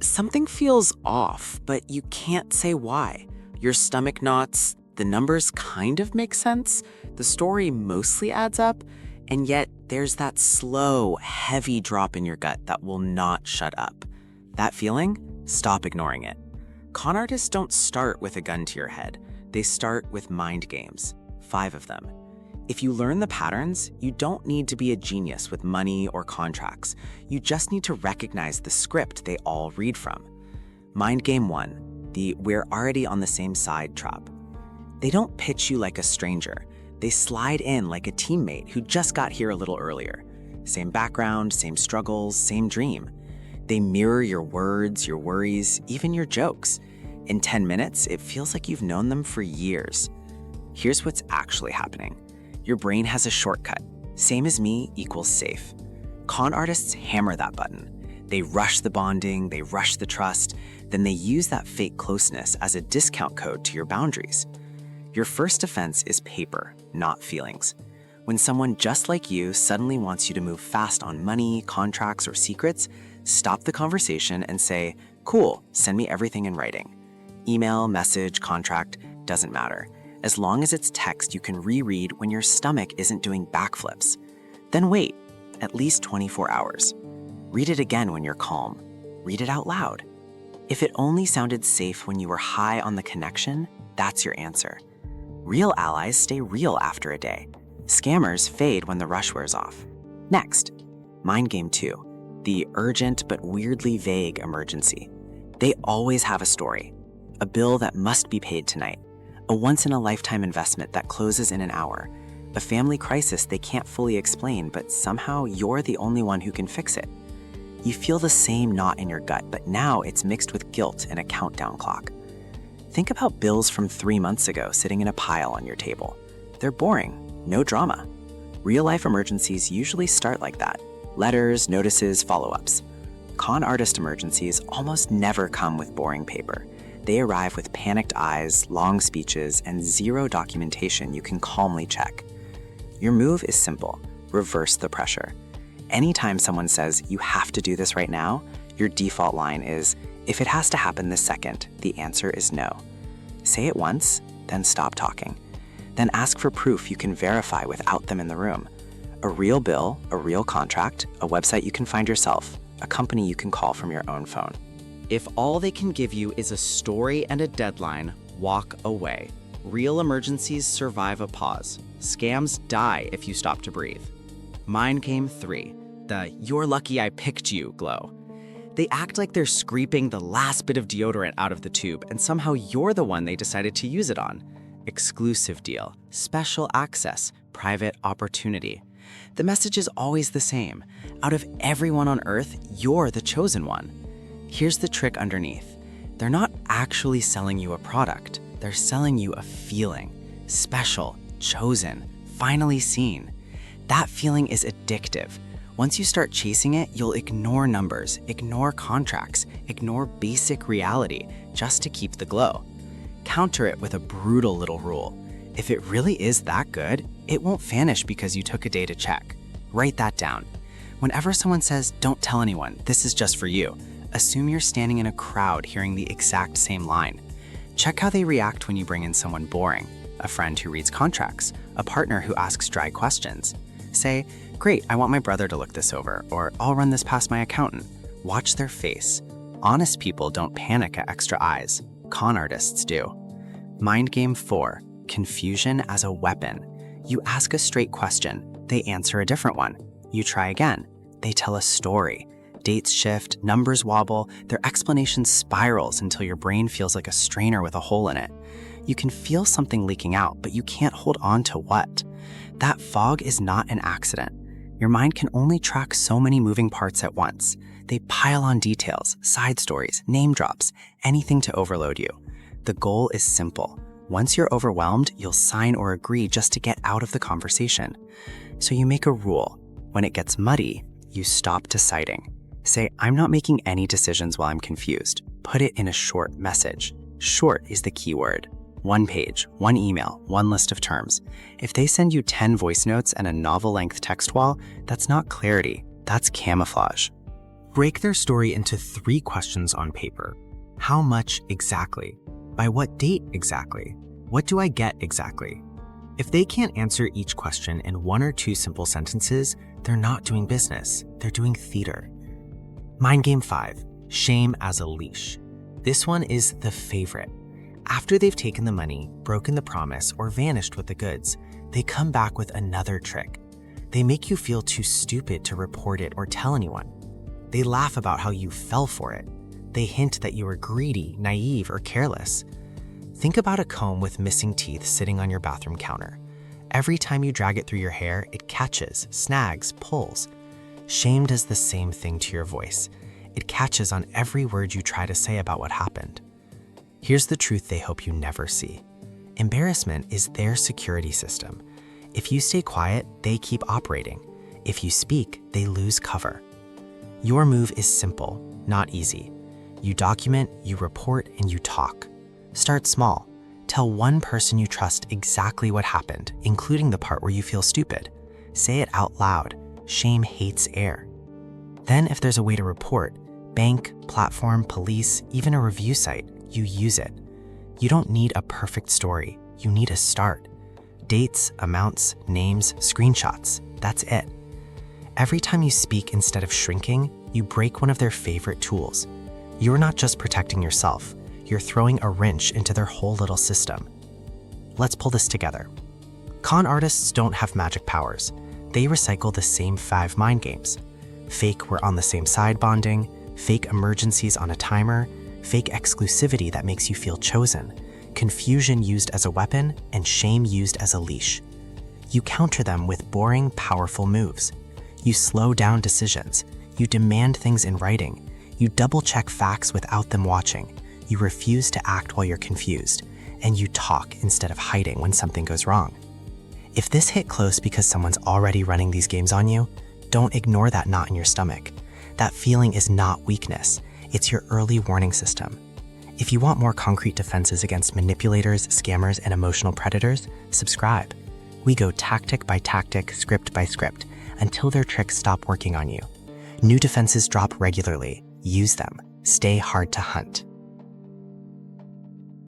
Something feels off, but you can't say why. Your stomach knots, the numbers kind of make sense, the story mostly adds up, and yet there's that slow, heavy drop in your gut that will not shut up. That feeling? Stop ignoring it. Con artists don't start with a gun to your head. They start with mind games, 5 of them. If you learn the patterns, you don't need to be a genius with money or contracts. You just need to recognize the script they all read from. Mind game 1, the "we're already on the same side" trap. They don't pitch you like a stranger. They slide in like a teammate who just got here a little earlier. Same background, same struggles, same dream. They mirror your words, your worries, even your jokes. In 10 minutes, it feels like you've known them for years. Here's what's actually happening. Your brain has a shortcut. Same as me equals safe. Con artists hammer that button. They rush the bonding, they rush the trust, then they use that fake closeness as a discount code to your boundaries. Your first defense is paper, not feelings. When someone just like you suddenly wants you to move fast on money, contracts, or secrets, stop the conversation and say, "Cool, send me everything in writing." Email, message, contract, doesn't matter. As long as it's text you can reread when your stomach isn't doing backflips. Then wait, at least 24 hours. Read it again when you're calm. Read it out loud. If it only sounded safe when you were high on the connection, that's your answer. Real allies stay real after a day. Scammers fade when the rush wears off. Next, mind game 2, the urgent but weirdly vague emergency. They always have a story. A bill that must be paid tonight. A once-in-a-lifetime investment that closes in an hour. A family crisis they can't fully explain, but somehow you're the only one who can fix it. You feel the same knot in your gut, but now it's mixed with guilt and a countdown clock. Think about bills from 3 months ago sitting in a pile on your table. They're boring, no drama. Real-life emergencies usually start like that. Letters, notices, follow-ups. Con artist emergencies almost never come with boring paper. They arrive with panicked eyes, long speeches, and zero documentation you can calmly check. Your move is simple. Reverse the pressure. Anytime someone says, "You have to do this right now," your default line is, "If it has to happen this second, the answer is no." Say it once, then stop talking. Then ask for proof you can verify without them in the room. A real bill, a real contract, a website you can find yourself, a company you can call from your own phone. If all they can give you is a story and a deadline, walk away. Real emergencies survive a pause. Scams die if you stop to breathe. Mind game 3, the "you're lucky I picked you" glow. They act like they're scraping the last bit of deodorant out of the tube, and somehow you're the one they decided to use it on. Exclusive deal, special access, private opportunity. The message is always the same. Out of everyone on earth, you're the chosen one. Here's the trick underneath. They're not actually selling you a product. They're selling you a feeling. Special, chosen, finally seen. That feeling is addictive. Once you start chasing it, you'll ignore numbers, ignore contracts, ignore basic reality just to keep the glow. Counter it with a brutal little rule. If it really is that good, it won't vanish because you took a day to check. Write that down. Whenever someone says, "Don't tell anyone, this is just for you," assume you're standing in a crowd hearing the exact same line. Check how they react when you bring in someone boring, a friend who reads contracts, a partner who asks dry questions. Say, "Great, I want my brother to look this over," or "I'll run this past my accountant." Watch their face. Honest people don't panic at extra eyes. Con artists do. Mind game 4, confusion as a weapon. You ask a straight question, they answer a different one. You try again, they tell a story. Dates shift, numbers wobble, their explanation spirals until your brain feels like a strainer with a hole in it. You can feel something leaking out, but you can't hold on to what. That fog is not an accident. Your mind can only track so many moving parts at once. They pile on details, side stories, name drops, anything to overload you. The goal is simple. Once you're overwhelmed, you'll sign or agree just to get out of the conversation. So you make a rule. When it gets muddy, you stop deciding. Say, "I'm not making any decisions while I'm confused." Put it in a short message. Short is the key word. 1 page, 1 email, 1 list of terms. If they send you 10 voice notes and a novel-length text wall, that's not clarity, that's camouflage. break their story into 3 questions on paper. How much exactly? By what date exactly? What do I get exactly? If they can't answer each question in 1 or 2 simple sentences, they're not doing business, they're doing theater. Mind game 5, shame as a leash. This one is the favorite. After they've taken the money, broken the promise, or vanished with the goods, they come back with another trick. They make you feel too stupid to report it or tell anyone. They laugh about how you fell for it. They hint that you were greedy, naive, or careless. Think about a comb with missing teeth sitting on your bathroom counter. Every time you drag it through your hair, it catches, snags, pulls. Shame does the same thing to your voice. It catches on every word you try to say about what happened. Here's the truth they hope you never see. Embarrassment is their security system. If you stay quiet, they keep operating. If you speak, they lose cover. Your move is simple, not easy. You document, you report, and you talk. Start small. Tell one person you trust exactly what happened, including the part where you feel stupid. Say it out loud. Shame hates air. Then, if there's a way to report, bank, platform, police, even a review site, you use it. You don't need a perfect story. You need a start. Dates, amounts, names, screenshots. That's it. Every time you speak instead of shrinking, you break one of their favorite tools. You're not just protecting yourself. You're throwing a wrench into their whole little system. Let's pull this together. Con artists don't have magic powers. They recycle the same 5 mind games. Fake we're on the same side bonding, fake emergencies on a timer, fake exclusivity that makes you feel chosen, confusion used as a weapon, and shame used as a leash. You counter them with boring, powerful moves. You slow down decisions. You demand things in writing. You double-check facts without them watching. You refuse to act while you're confused. And you talk instead of hiding when something goes wrong. If this hit close because someone's already running these games on you, don't ignore that knot in your stomach. That feeling is not weakness. It's your early warning system. If you want more concrete defenses against manipulators, scammers, and emotional predators, subscribe. We go tactic by tactic, script by script, until their tricks stop working on you. New defenses drop regularly. Use them. Stay hard to hunt.